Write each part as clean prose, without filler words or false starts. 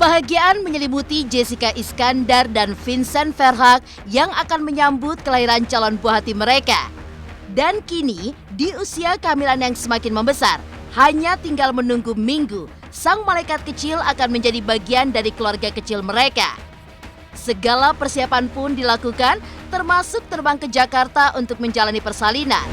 Kebahagiaan menyelimuti Jessica Iskandar dan Vincent Verhaeghe yang akan menyambut kelahiran calon buah hati mereka. Dan kini, di usia kehamilan yang semakin membesar, hanya tinggal menunggu minggu, sang malaikat kecil akan menjadi bagian dari keluarga kecil mereka. Segala persiapan pun dilakukan, termasuk terbang ke Jakarta untuk menjalani persalinan.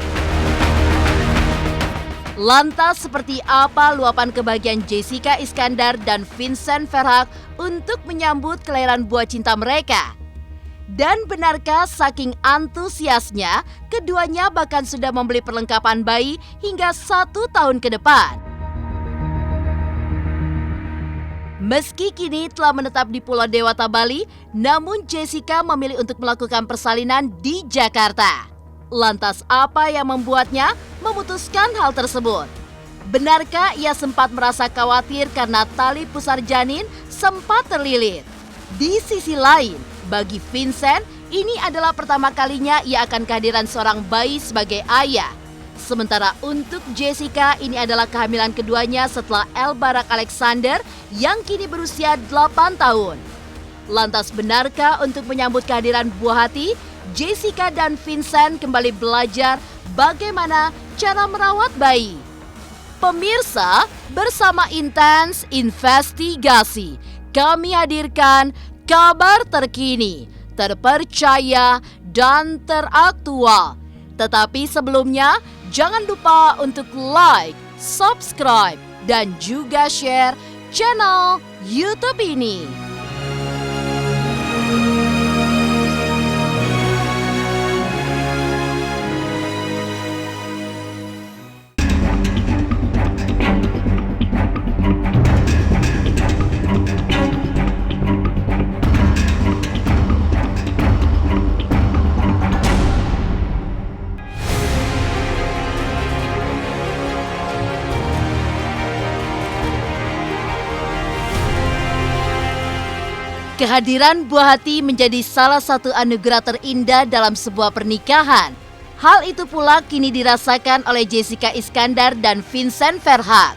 Lantas seperti apa luapan kebahagiaan Jessica Iskandar dan Vincent Verhaeghe untuk menyambut kelahiran buah cinta mereka? Dan benarkah saking antusiasnya, keduanya bahkan sudah membeli perlengkapan bayi hingga 1 tahun ke depan? Meski kini telah menetap di Pulau Dewata, Bali, namun Jessica memilih untuk melakukan persalinan di Jakarta. Lantas apa yang membuatnya memutuskan hal tersebut? Benarkah ia sempat merasa khawatir karena tali pusar janin sempat terlilit? Di sisi lain, bagi Vincent, ini adalah pertama kalinya ia akan kehadiran seorang bayi sebagai ayah. Sementara untuk Jessica, ini adalah kehamilan keduanya setelah El Barak Alexander yang kini berusia 8 tahun. Lantas benarkah untuk menyambut kehadiran buah hati, Jessica dan Vincent kembali belajar bagaimana cara merawat bayi? Pemirsa, bersama Intens Investigasi, kami hadirkan kabar terkini, terpercaya, dan teraktual. Tetapi sebelumnya, jangan lupa untuk like, subscribe, dan juga share channel YouTube ini. Kehadiran buah hati menjadi salah satu anugerah terindah dalam sebuah pernikahan. Hal itu pula kini dirasakan oleh Jessica Iskandar dan Vincent Verhaeghe.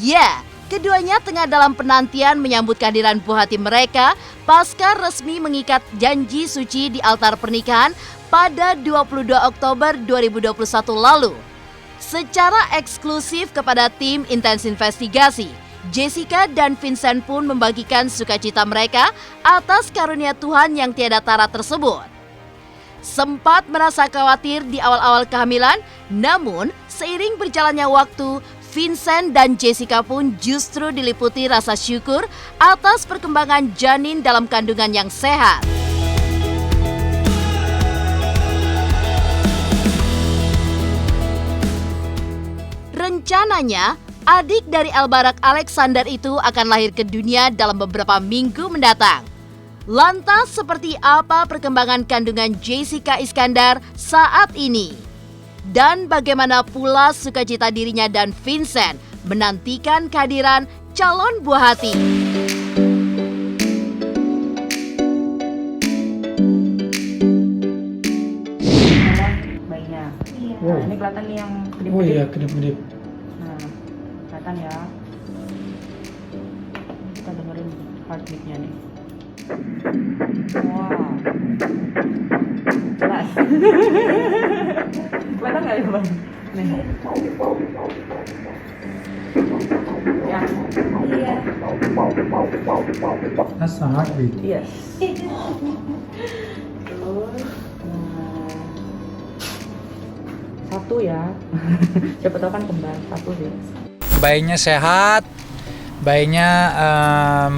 Ya, keduanya tengah dalam penantian menyambut kehadiran buah hati mereka pasca resmi mengikat janji suci di altar pernikahan pada 22 Oktober 2021 lalu. Secara eksklusif kepada tim Intens Investigasi, Jessica dan Vincent pun membagikan sukacita mereka atas karunia Tuhan yang tiada tara tersebut. Sempat merasa khawatir di awal-awal kehamilan, namun seiring berjalannya waktu, Vincent dan Jessica pun justru diliputi rasa syukur atas perkembangan janin dalam kandungan yang sehat. Rencananya, adik dari El Barak Alexander itu akan lahir ke dunia dalam beberapa minggu mendatang. Lantas seperti apa perkembangan kandungan Jessica Iskandar saat ini? Dan bagaimana pula sukacita dirinya dan Vincent menantikan kehadiran calon buah hati? Bayinya. Wow. Nah, ini kelihatan nih yang kedip-kedip. Oh iya, kedip-kedip. Nah, kelihatan ya. Kita dengerin heartbeatnya nih. Wow. Jelas. Kelihatan nggak ya, Bang? Nih. Ya. Iya. That's a heartbeat. Yes. Terus, satu ya. Siapa tahu kan kembar, satu sih. Bayinya sehat, bayinya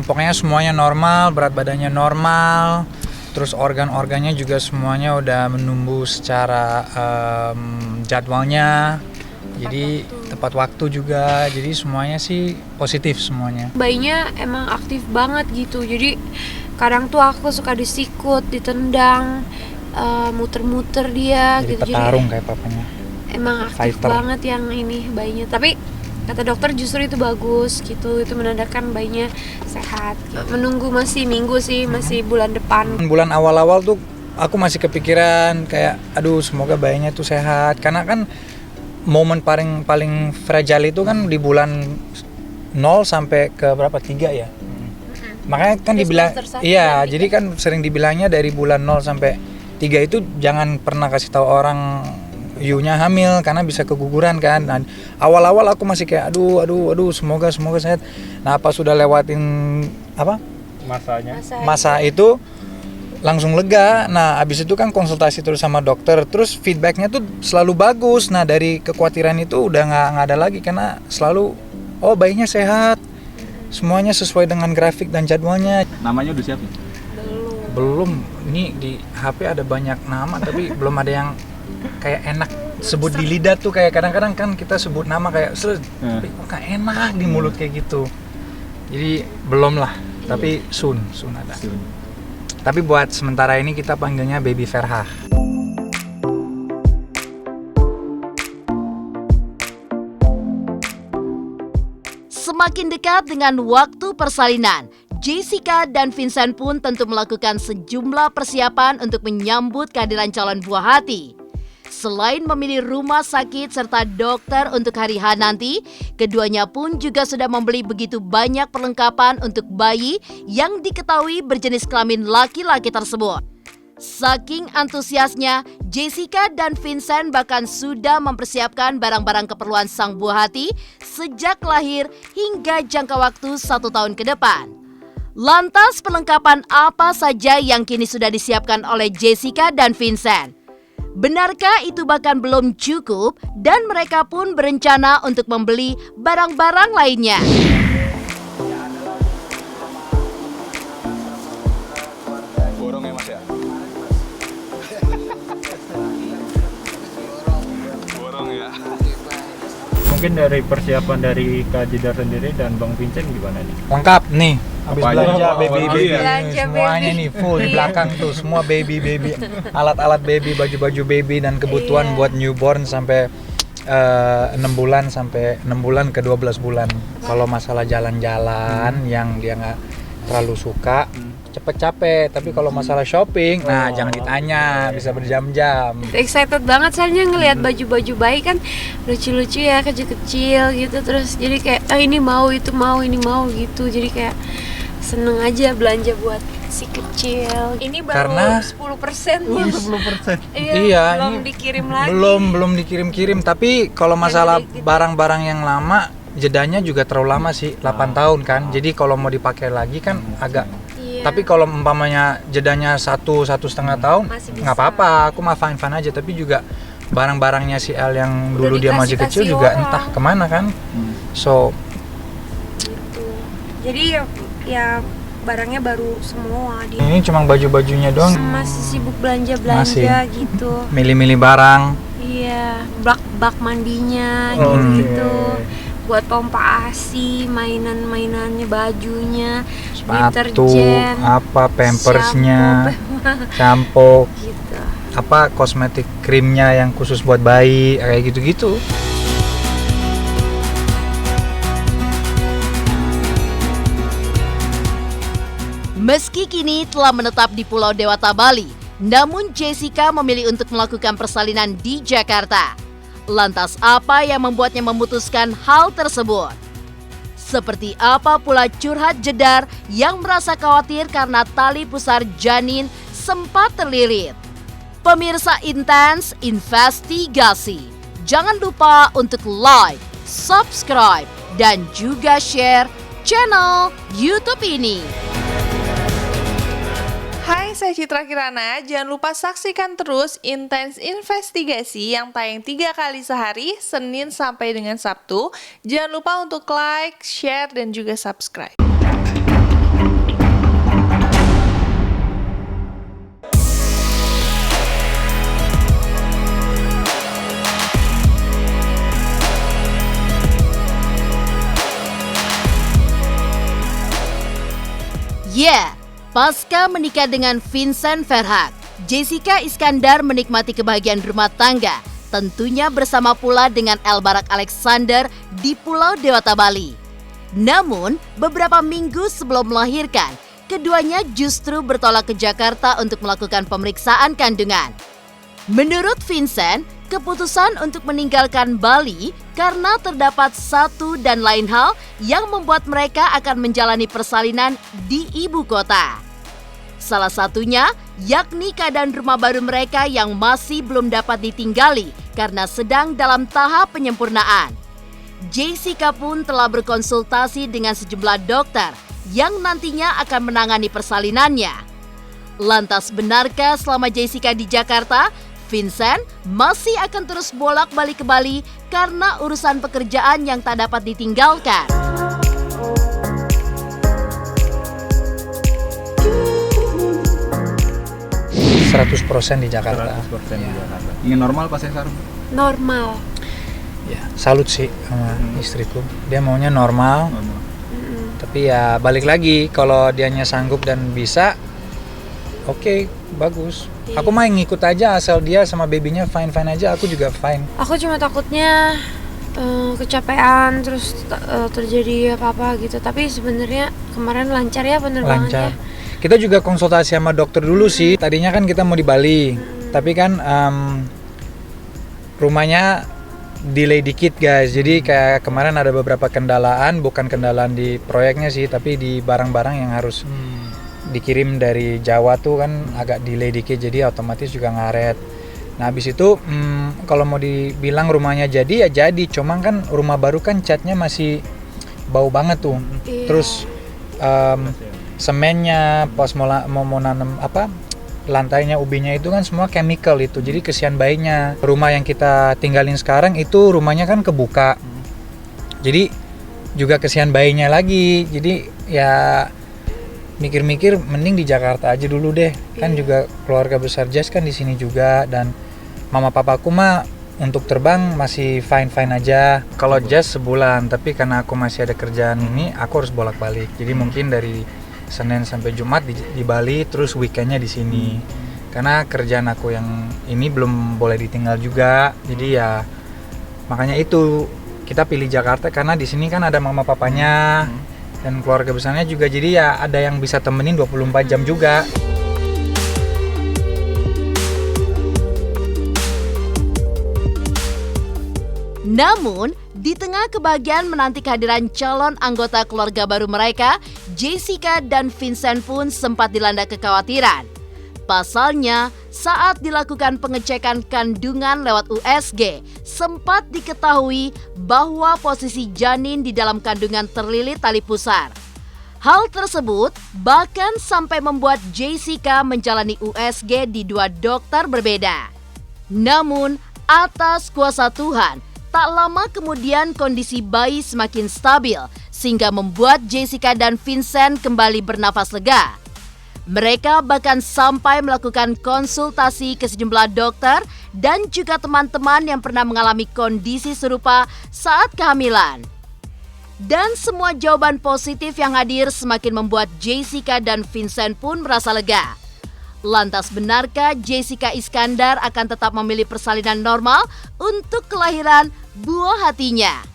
pokoknya semuanya normal, berat badannya normal, terus organ-organnya juga semuanya udah menumbuh secara jadwalnya, jadi tepat waktu juga, jadi semuanya sih positif semuanya. Bayinya emang aktif banget gitu, jadi kadang tuh aku suka disikut, ditendang, muter-muter dia Jadi gitu. petarung kayak papanya. Emang aktif Fighter. banget yang ini bayinya, tapi kata dokter justru itu bagus gitu, itu menandakan bayinya sehat gitu. Menunggu masih minggu sih, masih bulan depan. Bulan awal-awal tuh aku masih kepikiran kayak aduh semoga bayinya tuh sehat, karena kan momen paling fragile itu kan di bulan 0 sampai ke berapa 3 ya. Makanya kan Terus dibilang, semester 1 iya, berarti jadi kan sering dibilangnya dari bulan 0 sampai 3 itu jangan pernah kasih tahu orang you-nya hamil karena bisa keguguran kan. Nah, awal-awal aku masih kayak aduh semoga sehat. Nah, pas sudah lewatin apa? Masa itu langsung lega. Nah, abis itu kan konsultasi terus sama dokter, terus feedbacknya tuh selalu bagus. Nah, dari kekhawatiran itu udah nggak ada lagi karena selalu bayinya sehat, semuanya sesuai dengan grafik dan jadwalnya. Namanya udah siap? Belum. Ini di HP ada banyak nama tapi belum ada yang kayak enak sebut di lidah tuh. Kayak kadang-kadang kan kita sebut nama kayak tapi kok gak enak di mulut kayak gitu. Jadi belum lah, tapi soon ada. Tapi buat sementara ini kita panggilnya Baby Ferha. Semakin dekat dengan waktu persalinan, Jessica dan Vincent pun tentu melakukan sejumlah persiapan untuk menyambut kehadiran calon buah hati. Selain memilih rumah sakit serta dokter untuk hari H nanti, keduanya pun juga sudah membeli begitu banyak perlengkapan untuk bayi yang diketahui berjenis kelamin laki-laki tersebut. Saking antusiasnya, Jessica dan Vincent bahkan sudah mempersiapkan barang-barang keperluan sang buah hati sejak lahir hingga jangka waktu 1 tahun ke depan. Lantas perlengkapan apa saja yang kini sudah disiapkan oleh Jessica dan Vincent? Benarkah itu bahkan belum cukup dan mereka pun berencana untuk membeli barang-barang lainnya? Borong ya Mas ya? Borong ya? Mungkin dari persiapan dari Kak Jedar sendiri dan Bang Vincent gimana nih? Lengkap nih. Habis Apa aja? belanja Oh, baby iya. Belanja semuanya baby. nih full di belakang tuh semua baby alat-alat baby, baju-baju baby dan kebutuhan Iya. buat newborn sampai 6 bulan sampai 6 bulan ke 12 bulan. Kalau masalah jalan-jalan yang dia nggak terlalu suka cepet capek, tapi kalau masalah shopping nah jangan ditanya, bisa berjam-jam. Excited banget soalnya ngelihat baju-baju bayi kan lucu-lucu ya, kecil-kecil gitu, terus jadi kayak ini mau, itu mau, ini mau gitu, jadi kayak seneng aja belanja buat si kecil. Ini baru Karena 10%-nya. 10%. Iya, belum ini dikirim lagi. belum dikirim-kirim, tapi kalau masalah gitu. barang-barang yang lama jedanya juga terlalu lama sih, 8 tahun kan. Jadi kalau mau dipakai lagi kan agak. Iya. Tapi kalau umpamanya jedanya 1,5 tahun Masih bisa. nggak apa-apa, aku mah fine ya. Tapi juga barang-barangnya si El yang dulu dia masih kecil dikasih-kasih juga orang. entah kemana kan. So gitu. Jadi ya barangnya baru semua dia. ini cuma baju-bajunya doang, Masih sibuk belanja Masih. gitu. milih-milih barang. Iya, bak mandinya Oke. gitu. Buat pompa ASI, mainan-mainannya, bajunya, Sepatu, deterjen, apa pampersnya, shampoo, gitu. apa kosmetik krimnya yang khusus buat bayi kayak gitu-gitu. Meski kini telah menetap di Pulau Dewata, Bali, namun Jessica memilih untuk melakukan persalinan di Jakarta. Lantas apa yang membuatnya memutuskan hal tersebut? Seperti apa pula curhat Jedar yang merasa khawatir karena tali pusar janin sempat terlilit? Pemirsa Intens Investigasi, jangan lupa untuk like, subscribe, dan juga share channel YouTube ini. Hai, saya Citra Kirana. Jangan lupa saksikan terus Intens Investigasi yang tayang 3 kali sehari, Senin sampai dengan Sabtu. Jangan lupa untuk like, share, dan juga subscribe. Yeah, pasca menikah dengan Vincent Verhaak, Jessica Iskandar menikmati kebahagiaan rumah tangga, tentunya bersama pula dengan El Barak Alexander di Pulau Dewata, Bali. Namun, beberapa minggu sebelum melahirkan, keduanya justru bertolak ke Jakarta untuk melakukan pemeriksaan kandungan. Menurut Vincent, keputusan untuk meninggalkan Bali karena terdapat satu dan lain hal yang membuat mereka akan menjalani persalinan di ibu kota. Salah satunya yakni keadaan rumah baru mereka yang masih belum dapat ditinggali karena sedang dalam tahap penyempurnaan. Jessica pun telah berkonsultasi dengan sejumlah dokter yang nantinya akan menangani persalinannya. Lantas benarkah selama Jessica di Jakarta, Vincent masih akan terus bolak-balik ke Bali karena urusan pekerjaan yang tak dapat ditinggalkan? %100% di Jakarta. 100% di Jakarta. Ingin normal pas sekarang? Normal. Ya, salut sih sama istriku. Dia maunya normal, Normal. tapi ya balik lagi kalau dianya sanggup dan bisa, oke, bagus. Aku mah ngikut aja asal dia sama babynya fine-fine aja, aku juga fine. Aku cuma takutnya kecapean terus terjadi apa-apa gitu. Tapi sebenarnya kemarin lancar ya penerbangannya. Lancar. Kita juga konsultasi sama dokter dulu sih. Tadinya kan kita mau di Bali, tapi kan rumahnya delay dikit guys. Jadi kayak kemarin ada beberapa kendalaan, bukan kendalaan di proyeknya sih, tapi di barang-barang yang harus dikirim dari Jawa tuh kan agak delay dikit, jadi otomatis juga ngaret. Nah habis itu kalau mau dibilang rumahnya jadi ya jadi, cuma kan rumah baru kan catnya masih bau banget tuh. Iya. Terus semennya pas mau nanam lantainya ubinya itu kan semua chemical itu, jadi kesian bayinya. Rumah yang kita tinggalin sekarang itu rumahnya kan kebuka, jadi juga kesian bayinya lagi. Jadi ya mikir-mikir mending di Jakarta aja dulu deh, kan juga keluarga besar Jess kan di sini juga, dan mama papaku mah untuk terbang masih fine-fine aja. Kalau Jess sebulan, tapi karena aku masih ada kerjaan ini, aku harus bolak-balik. Jadi mungkin dari Senin sampai Jumat di Bali, terus weekendnya di sini. Karena kerjaan aku yang ini belum boleh ditinggal juga, jadi ya makanya itu kita pilih Jakarta karena di sini kan ada mama papanya. Dan keluarga besarnya juga, jadi ya ada yang bisa temenin 24 jam juga. Namun, di tengah kebahagiaan menanti kehadiran calon anggota keluarga baru mereka, Jessica dan Vincent pun sempat dilanda kekhawatiran. Pasalnya, saat dilakukan pengecekan kandungan lewat USG, sempat diketahui bahwa posisi janin di dalam kandungan terlilit tali pusar. Hal tersebut bahkan sampai membuat Jessica menjalani USG di 2 dokter berbeda. Namun, atas kuasa Tuhan, tak lama kemudian kondisi bayi semakin stabil, sehingga membuat Jessica dan Vincent kembali bernafas lega. Mereka bahkan sampai melakukan konsultasi ke sejumlah dokter dan juga teman-teman yang pernah mengalami kondisi serupa saat kehamilan. Dan semua jawaban positif yang hadir semakin membuat Jessica dan Vincent pun merasa lega. Lantas benarkah Jessica Iskandar akan tetap memilih persalinan normal untuk kelahiran buah hatinya?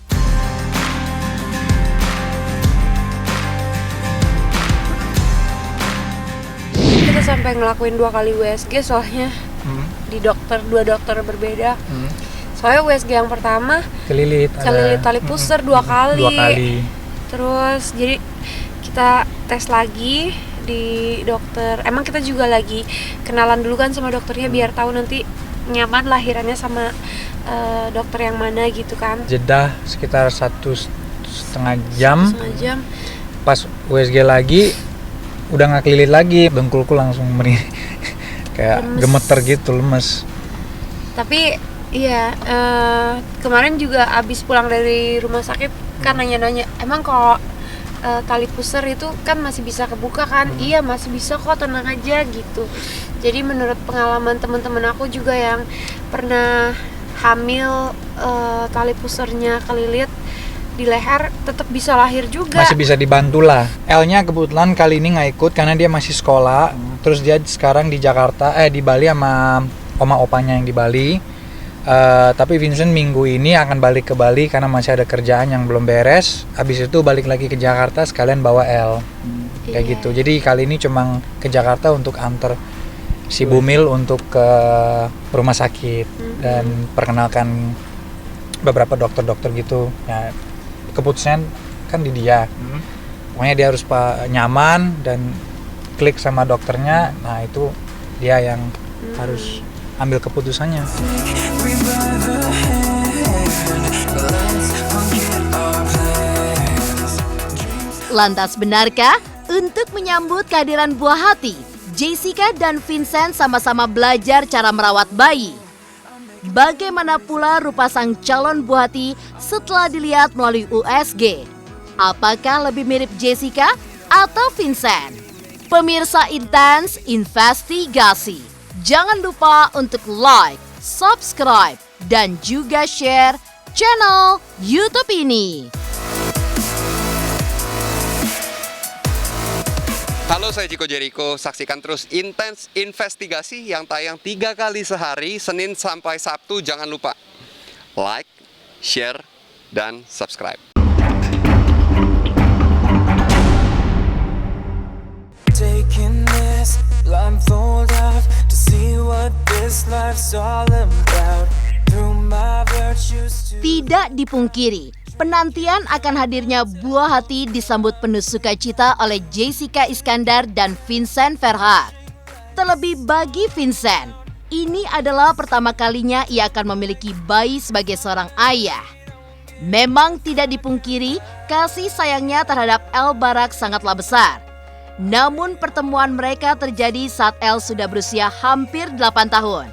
Kita sampai ngelakuin 2 kali USG soalnya di 2 dokter berbeda. Soalnya USG yang pertama Kelilit tali pusar 2 kali. 2 kali. Terus jadi kita tes lagi di dokter. Emang kita juga lagi kenalan dulu kan sama dokternya biar tahu nanti nyaman lahirannya sama dokter yang mana gitu kan. Jeda sekitar 1,5 jam. 1,5 jam. Pas USG lagi udah nggak kelilit lagi, dengkulku langsung kayak Lemes. gemeter gitu, lemes. Tapi iya, kemarin juga abis pulang dari rumah sakit kan nanya-nanya, emang kalau tali pusar itu kan masih bisa kebuka kan? Iya masih bisa kok, tenang aja gitu. Jadi menurut pengalaman teman-teman aku juga yang pernah hamil, tali pusarnya kelilit di leher, tetap bisa lahir juga. Masih bisa dibantu lah. L-nya kebetulan kali ini nggak ikut karena dia masih sekolah. Terus dia sekarang di Jakarta, di Bali sama oma opanya yang di Bali. Tapi Vincent minggu ini akan balik ke Bali karena masih ada kerjaan yang belum beres. Habis itu balik lagi ke Jakarta sekalian bawa L. Kayak Iya. gitu. Jadi kali ini cuma ke Jakarta untuk antar si Bumil untuk ke rumah sakit dan perkenalkan beberapa dokter-dokter gitu. Ya keputusan kan di dia. Pokoknya dia harus nyaman dan klik sama dokternya. Nah itu dia yang harus ambil keputusannya. Lantas benarkah untuk menyambut kehadiran buah hati, Jessica dan Vincent sama-sama belajar cara merawat bayi? Bagaimana pula rupa sang calon buah hati setelah dilihat melalui USG? Apakah lebih mirip Jessica atau Vincent? Pemirsa Intens Investigasi, jangan lupa untuk like, subscribe, dan juga share channel YouTube ini. Halo, saya Chico Jericho. Saksikan terus Intens Investigasi yang tayang 3 kali sehari, Senin sampai Sabtu. Jangan lupa like, share, dan subscribe. Taking this blindfold off to see what this life's all about. Through my virtues to... Tidak dipungkiri, penantian akan hadirnya buah hati disambut penuh sukacita oleh Jessica Iskandar dan Vincent Verhaeghe. Terlebih bagi Vincent, ini adalah pertama kalinya ia akan memiliki bayi sebagai seorang ayah. Memang tidak dipungkiri, kasih sayangnya terhadap Elle Barak sangatlah besar. Namun pertemuan mereka terjadi saat Elle sudah berusia hampir 8 tahun.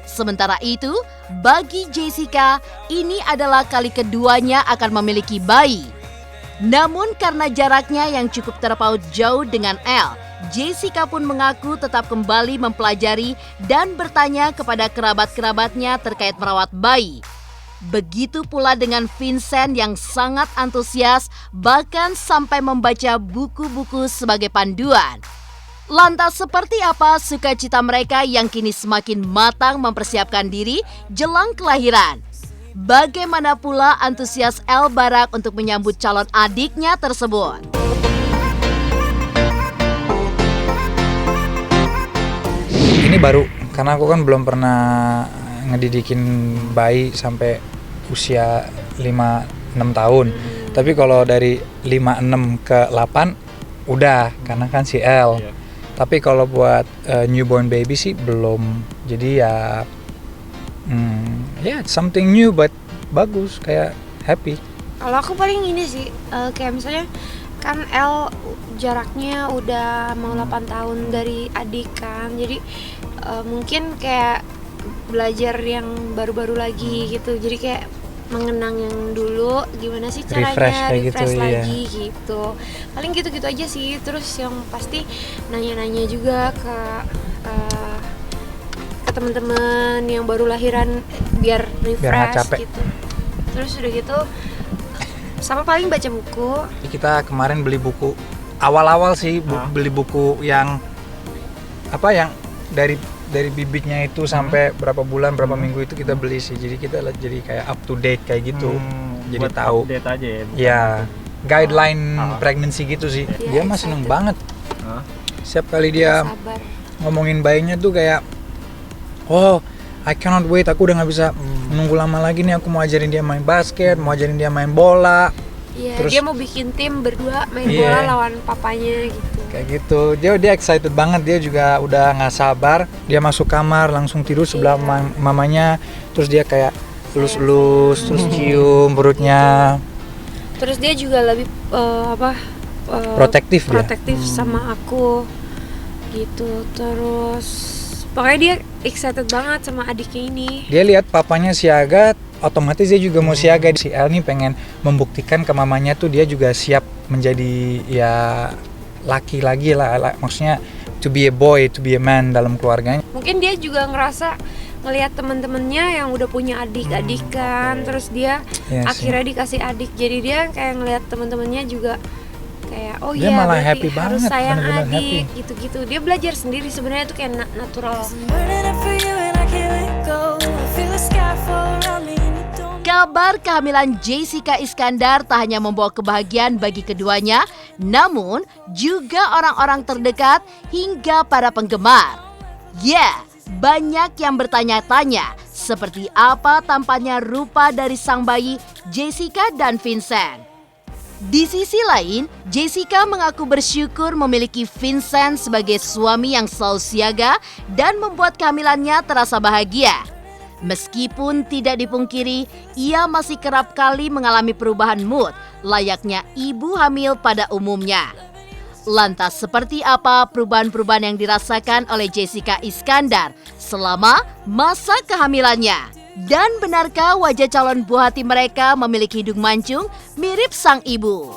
Sementara itu, bagi Jessica, ini adalah kali keduanya akan memiliki bayi. Namun karena jaraknya yang cukup terpaut jauh dengan Elle, Jessica pun mengaku tetap kembali mempelajari dan bertanya kepada kerabat-kerabatnya terkait merawat bayi. Begitu pula dengan Vincent yang sangat antusias, bahkan sampai membaca buku-buku sebagai panduan. Lantas seperti apa sukacita mereka yang kini semakin matang mempersiapkan diri jelang kelahiran? Bagaimana pula antusias Elle Barak untuk menyambut calon adiknya tersebut? Ini baru, karena aku kan belum pernah ngedidikin bayi sampai usia 5-6 tahun. Tapi kalau dari 5-6 ke 8 udah, karena kan si Elle. Tapi kalau buat newborn baby sih belum. Jadi ya something new but bagus, kayak happy. Kalau aku paling ini sih, kayak misalnya kan Elle jaraknya udah mau 8 tahun dari adik kan. Jadi mungkin kayak belajar yang baru-baru lagi gitu. Jadi kayak mengenang yang dulu gimana sih caranya refresh lagi gitu. Paling gitu-gitu aja sih. Terus yang pasti nanya-nanya juga ke teman-teman yang baru lahiran biar refresh gitu. Terus udah gitu sama paling baca buku. Kita kemarin beli buku awal-awal sih, beli buku yang yang dari bibitnya itu sampai berapa bulan, berapa minggu itu kita beli sih. Jadi kita jadi kayak up to date kayak gitu. Jadi tahu. Update aja ya. Ya, guideline pregnancy gitu sih. Ya, dia mah seneng banget. Setiap kali dia ngomongin bayinya tuh kayak, oh, I cannot wait. Aku udah nggak bisa nunggu lama lagi nih. Aku mau ajarin dia main basket, mau ajarin dia main bola. Iya, Terus dia mau bikin tim berdua main bola lawan papanya gitu. Kayak gitu, dia excited banget, dia juga udah nggak sabar. Dia masuk kamar langsung tidur sebelah mamanya, terus dia kayak elus-elus, terus cium perutnya. Terus dia juga lebih protektif sama aku gitu. Terus pokoknya dia excited banget sama adiknya ini. Dia lihat papanya siaga, otomatis dia juga mau siaga. Si Elle nih pengen membuktikan ke mamanya tuh dia juga siap menjadi laki lagi lah, maksudnya to be a boy, to be a man dalam keluarganya. Mungkin dia juga ngerasa ngelihat teman-temannya yang udah punya adik-adik kan, terus dia akhirnya dikasih adik, jadi dia kayak ngelihat teman-temannya juga kayak dia malah happy harus banget, sayang bener-bener adik gitu-gitu. Dia belajar sendiri sebenarnya itu kayak natural. Kabar kehamilan Jessica Iskandar tak hanya membawa kebahagiaan bagi keduanya, namun juga orang-orang terdekat hingga para penggemar. Ya, banyak yang bertanya-tanya seperti apa tampannya rupa dari sang bayi Jessica dan Vincent. Di sisi lain, Jessica mengaku bersyukur memiliki Vincent sebagai suami yang selalu siaga dan membuat kehamilannya terasa bahagia. Meskipun tidak dipungkiri, ia masih kerap kali mengalami perubahan mood layaknya ibu hamil pada umumnya. Lantas seperti apa perubahan-perubahan yang dirasakan oleh Jessica Iskandar selama masa kehamilannya? Dan benarkah wajah calon buah hati mereka memiliki hidung mancung mirip sang ibu?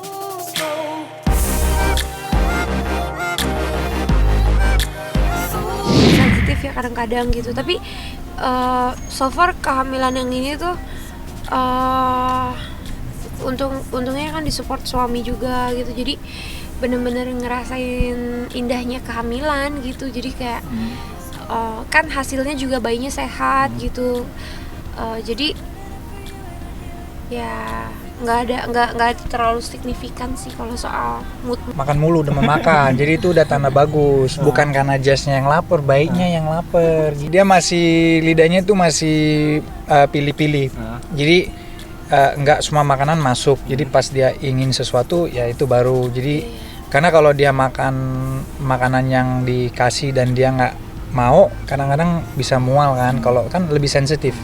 Sensitif ya kadang-kadang gitu, tapi so far kehamilan yang ini tuh untungnya kan disupport suami juga gitu, jadi bener-bener ngerasain indahnya kehamilan gitu. Jadi kayak kan hasilnya juga bayinya sehat gitu, jadi ya nggak terlalu signifikan sih kalau soal mood. Makan mulu demen makan, jadi itu udah tanda bagus. Bukan karena jasnya yang lapar, baiknya yang lapar. Dia masih, lidahnya tuh masih pilih-pilih. Jadi nggak semua makanan masuk. Jadi pas dia ingin sesuatu ya itu baru. Jadi karena kalau dia makan makanan yang dikasih dan dia nggak mau, kadang-kadang bisa mual kan. Kalau kan lebih sensitif.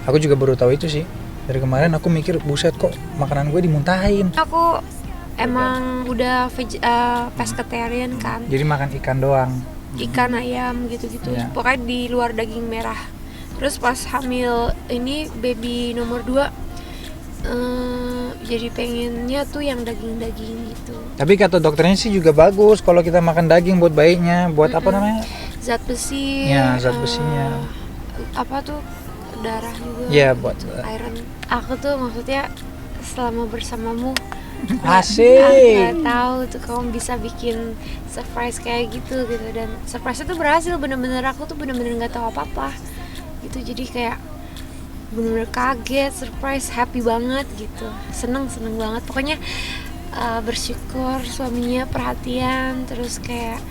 Aku juga baru tahu itu sih. Dari kemarin aku mikir, buset kok makanan gue dimuntahin. Aku emang udah pescatarian kan. Jadi makan ikan doang. Ikan, ayam gitu-gitu. Ya. Pokoknya di luar daging merah. Terus pas hamil ini baby nomor 2 jadi pengennya tuh yang daging-daging gitu. Tapi kata dokternya sih juga bagus kalau kita makan daging buat bayinya, buat apa namanya? Zat besi. Ya, zat besinya. Apa tuh? Darah juga. Iya, buat iron. Aku tuh maksudnya selama bersamamu asik. Aku tahu tuh kamu bisa bikin surprise kayak gitu dan surprise itu berhasil. Bener-bener aku tuh bener-bener nggak tahu apa-apa gitu, jadi kayak bener-bener kaget, surprise, happy banget gitu, seneng banget pokoknya. Bersyukur suaminya perhatian, terus kayak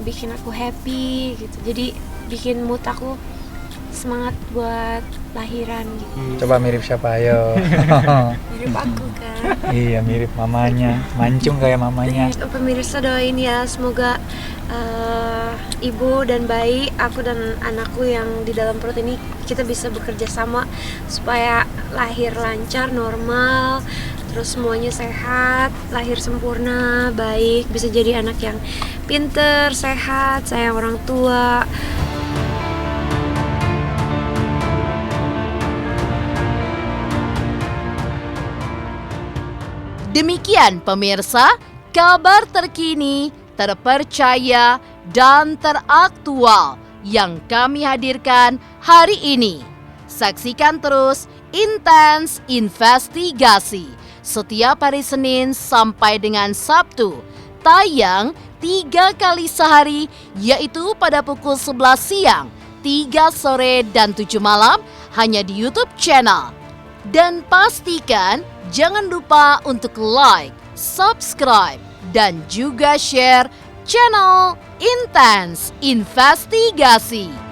bikin aku happy gitu, jadi bikin mood aku semangat buat lahiran gitu. Coba mirip siapa, ayo. Mirip aku kan. Iya, mirip mamanya, mancung kayak mamanya. Pemirsa doain ya, semoga ibu dan bayi, aku dan anakku yang di dalam perut ini, kita bisa bekerja sama supaya lahir lancar, normal, terus semuanya sehat, lahir sempurna, baik, bisa jadi anak yang pinter, sehat, sayang orang tua. Demikian pemirsa, kabar terkini, terpercaya, dan teraktual yang kami hadirkan hari ini. Saksikan terus Intens Investigasi setiap hari Senin sampai dengan Sabtu. Tayang 3 kali sehari, yaitu pada pukul 11 siang, 3 sore, dan 7 malam hanya di YouTube channel. Dan pastikan jangan lupa untuk like, subscribe, dan juga share channel Intens Investigasi.